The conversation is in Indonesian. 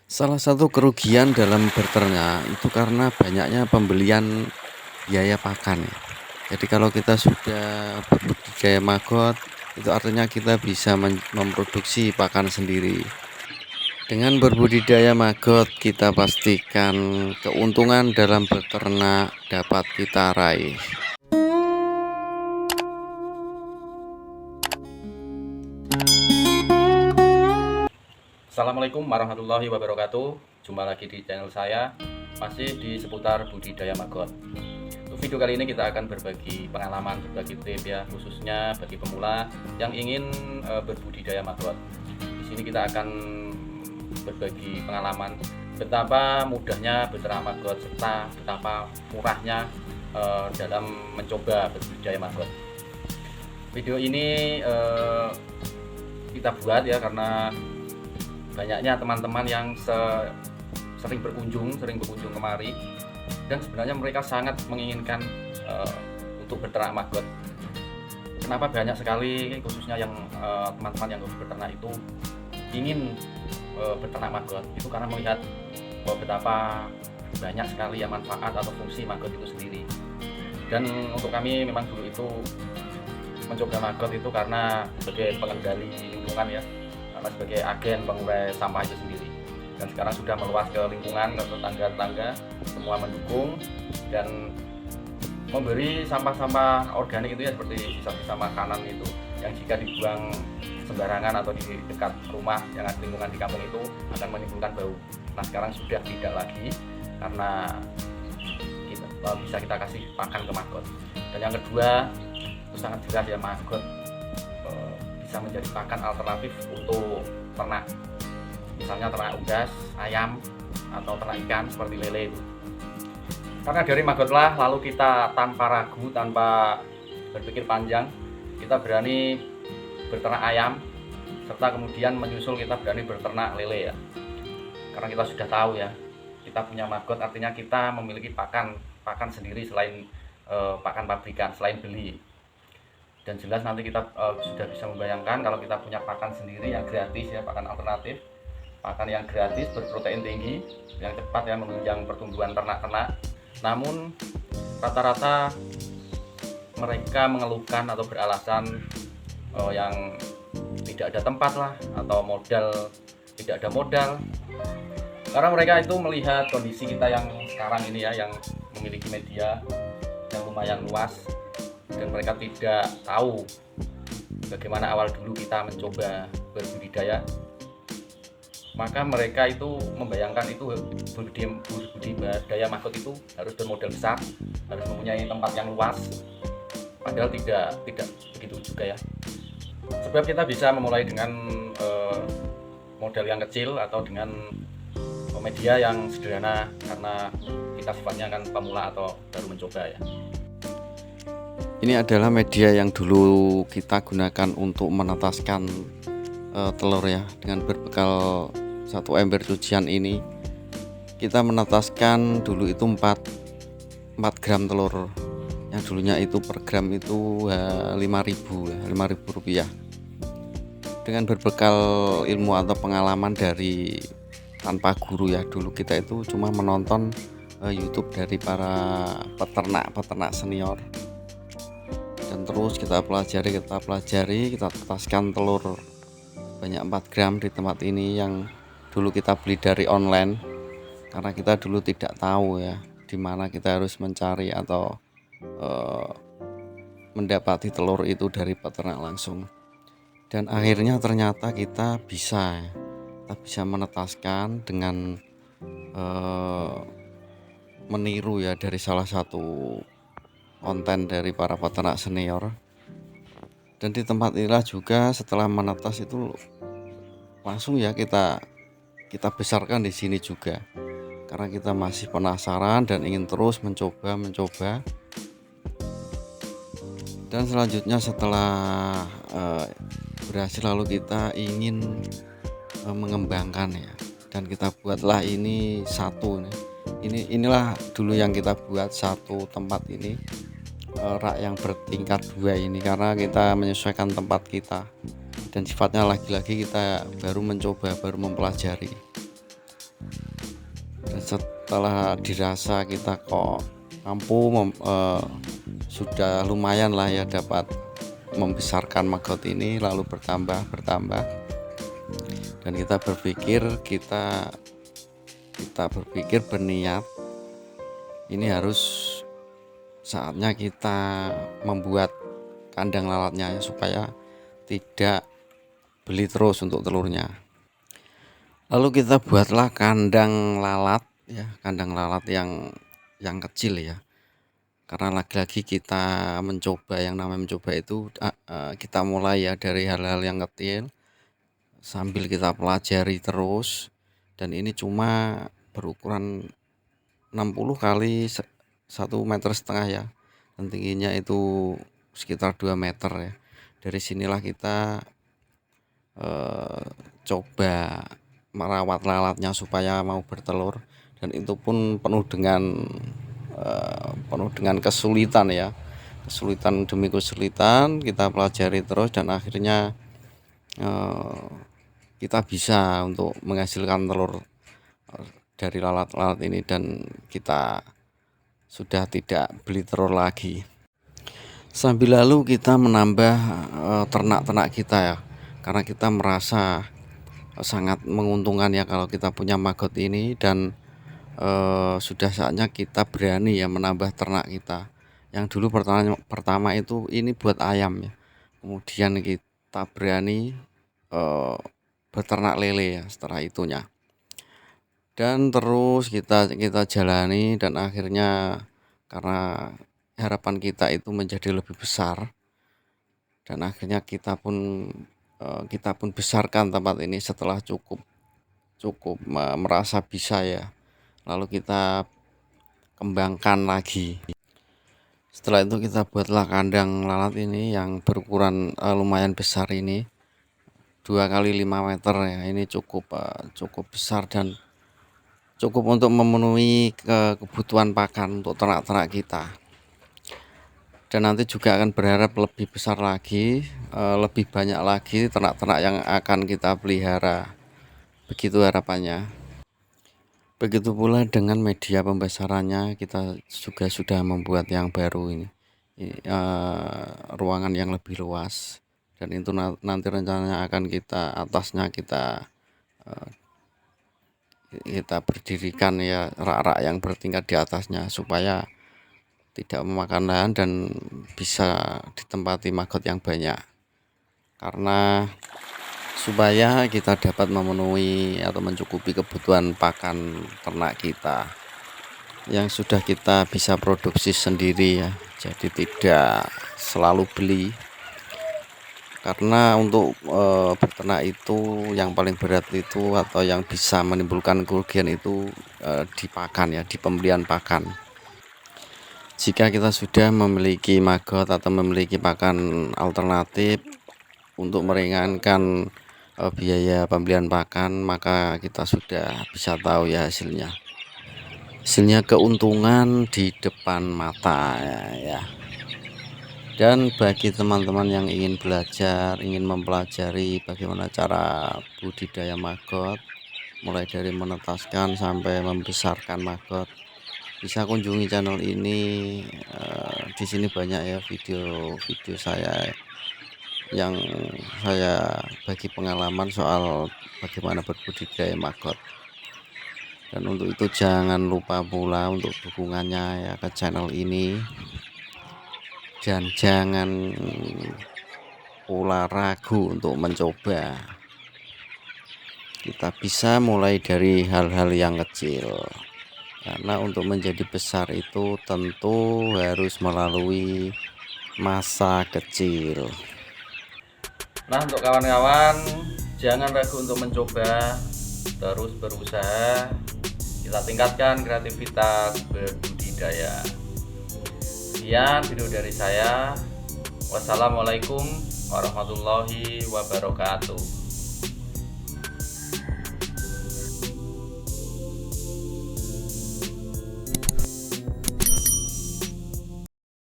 Salah satu kerugian dalam berternak itu karena banyaknya pembelian biaya pakan ya. Jadi kalau kita sudah berbudidaya maggot, itu artinya kita bisa memproduksi pakan sendiri. Dengan berbudidaya maggot, kita pastikan keuntungan dalam beternak dapat kita raih. Assalamualaikum warahmatullahi wabarakatuh. Jumpa lagi di channel saya, masih di seputar budidaya maggot. Untuk video kali ini kita akan berbagi pengalaman, berbagi tips ya, khususnya bagi pemula yang ingin berbudidaya maggot. Di sini kita akan berbagi pengalaman betapa mudahnya beternak maggot serta betapa murahnya dalam mencoba berbudidaya maggot. Video ini kita buat ya karena banyaknya teman-teman yang sering berkunjung kemari, dan sebenarnya mereka sangat menginginkan untuk beternak maggot. Kenapa banyak sekali khususnya yang teman-teman yang beternak itu ingin beternak maggot? Itu karena melihat betapa banyak sekali ya manfaat atau fungsi maggot itu sendiri. Dan untuk kami memang dulu itu mencoba maggot itu karena sebagai pengendali lingkungan ya, karena sebagai agen pengurai sampah itu sendiri. Dan sekarang sudah meluas ke lingkungan, ke tetangga-tetangga, semua mendukung dan memberi sampah-sampah organik itu ya, seperti sisa-sisa makanan itu yang jika dibuang sembarangan atau di dekat rumah yang ada lingkungan di kampung itu akan menimbulkan bau. Nah sekarang sudah tidak lagi karena bisa kita kasih pakan ke maggot. Dan yang kedua itu sangat jelas ya, maggot bisa menjadi pakan alternatif untuk ternak, misalnya ternak unggas, ayam, atau ternak ikan seperti lele itu. Karena dari maggotlah lalu kita tanpa ragu, tanpa berpikir panjang, kita berani beternak ayam, serta kemudian menyusul kita berani beternak lele ya. Karena kita sudah tahu ya, kita punya maggot artinya kita memiliki pakan sendiri selain pakan pabrikan, selain beli. Dan jelas nanti kita sudah bisa membayangkan kalau kita punya pakan sendiri yang gratis ya, pakan alternatif, pakan yang gratis berprotein tinggi, yang cepat ya menunjang pertumbuhan ternak-ternak. Namun rata-rata mereka mengeluhkan atau beralasan yang tidak ada tempat lah, atau tidak ada modal, karena mereka itu melihat kondisi kita yang sekarang ini ya, yang memiliki media yang lumayan luas, dan mereka tidak tahu bagaimana awal dulu kita mencoba berbudidaya. Maka mereka itu membayangkan itu budidaya maggot itu harus bermodal besar, harus mempunyai tempat yang luas, padahal tidak begitu juga ya. Sebab kita bisa memulai dengan modal yang kecil atau dengan media yang sederhana, karena kita sifatnya kan pemula atau baru mencoba ya. Ini adalah media yang dulu kita gunakan untuk menetaskan telur ya. Dengan berbekal 1 ember cucian ini, kita menetaskan dulu itu 4 gram telur, yang dulunya itu per gram itu 5.000 ya, 5.000 rupiah. Dengan berbekal ilmu atau pengalaman dari tanpa guru ya, dulu kita itu cuma menonton YouTube dari para peternak senior, dan terus kita pelajari, kita tetaskan telur banyak 4 gram di tempat ini yang dulu kita beli dari online, karena kita dulu tidak tahu ya di mana kita harus mencari atau mendapati telur itu dari peternak langsung. Dan akhirnya ternyata kita bisa menetaskan dengan meniru ya dari salah satu konten dari para peternak senior. Dan di tempat inilah juga setelah menetas itu langsung ya kita besarkan di sini juga, karena kita masih penasaran dan ingin terus mencoba. Dan selanjutnya setelah berhasil, lalu kita ingin mengembangkan ya, dan kita buatlah ini satu nih. Inilah dulu yang kita buat satu tempat ini, rak yang bertingkat 2 ini, karena kita menyesuaikan tempat kita, dan sifatnya lagi-lagi kita baru mencoba, baru mempelajari. Setelah dirasa kita kok mampu sudah lumayan lah ya dapat membesarkan maggot ini, lalu bertambah dan kita berpikir berniat ini harus saatnya kita membuat kandang lalatnya ya, supaya tidak beli terus untuk telurnya. Lalu kita buatlah kandang lalat ya, kandang lalat yang kecil ya, karena lagi-lagi kita mencoba, yang namanya mencoba itu kita mulai ya dari hal-hal yang kecil sambil kita pelajari terus. Dan ini cuma berukuran 60 kali 1,5 meter ya, dan tingginya itu sekitar 2 meter ya. Dari sinilah kita coba merawat lalatnya supaya mau bertelur, dan itu pun penuh dengan kesulitan ya, kesulitan demi kesulitan kita pelajari terus, dan akhirnya kita bisa untuk menghasilkan telur dari lalat-lalat ini, dan kita sudah tidak beli telur lagi. Sambil lalu kita menambah ternak-ternak kita ya, karena kita merasa sangat menguntungkan ya kalau kita punya maggot ini, dan sudah saatnya kita berani ya menambah ternak kita. Yang dulu pertama itu ini buat ayam ya, kemudian kita berani beternak lele ya setelah itunya, dan terus kita jalani, dan akhirnya karena harapan kita itu menjadi lebih besar, dan akhirnya kita pun besarkan tempat ini setelah cukup merasa bisa ya, lalu kita kembangkan lagi. Setelah itu kita buatlah kandang lalat ini yang berukuran lumayan besar ini, 2 kali 5 meter ya. Ini cukup besar dan cukup untuk memenuhi kebutuhan pakan untuk ternak-ternak kita. Dan nanti juga akan berharap lebih besar lagi, lebih banyak lagi ternak-ternak yang akan kita pelihara. Begitu harapannya. Begitu pula dengan media pembesarannya, kita juga sudah membuat yang baru ini, ruangan yang lebih luas, dan itu nanti rencananya akan kita berdirikan ya rak-rak yang bertingkat di atasnya, supaya tidak memakan lahan dan bisa ditempati maggot yang banyak, karena supaya kita dapat memenuhi atau mencukupi kebutuhan pakan ternak kita yang sudah kita bisa produksi sendiri ya. Jadi tidak selalu beli, karena untuk beternak itu yang paling berat itu atau yang bisa menimbulkan kerugian itu di pakan ya, di pembelian pakan. Jika kita sudah memiliki maggot atau memiliki pakan alternatif untuk meringankan biaya pembelian pakan, maka kita sudah bisa tahu ya hasilnya keuntungan di depan mata ya. Dan bagi teman-teman yang ingin belajar, ingin mempelajari bagaimana cara budidaya maggot, mulai dari menetaskan sampai membesarkan maggot, bisa kunjungi channel ini. Di sini banyak ya video saya yang saya bagi pengalaman soal bagaimana berbudidaya maggot. Dan untuk itu jangan lupa pula untuk dukungannya ya ke channel ini, dan jangan pula ragu untuk mencoba. Kita bisa mulai dari hal-hal yang kecil, karena untuk menjadi besar itu tentu harus melalui masa kecil. Nah, untuk kawan-kawan, jangan ragu untuk mencoba, terus berusaha. Kita tingkatkan kreativitas berbudidaya. Sekian video dari saya. Wassalamualaikum warahmatullahi wabarakatuh.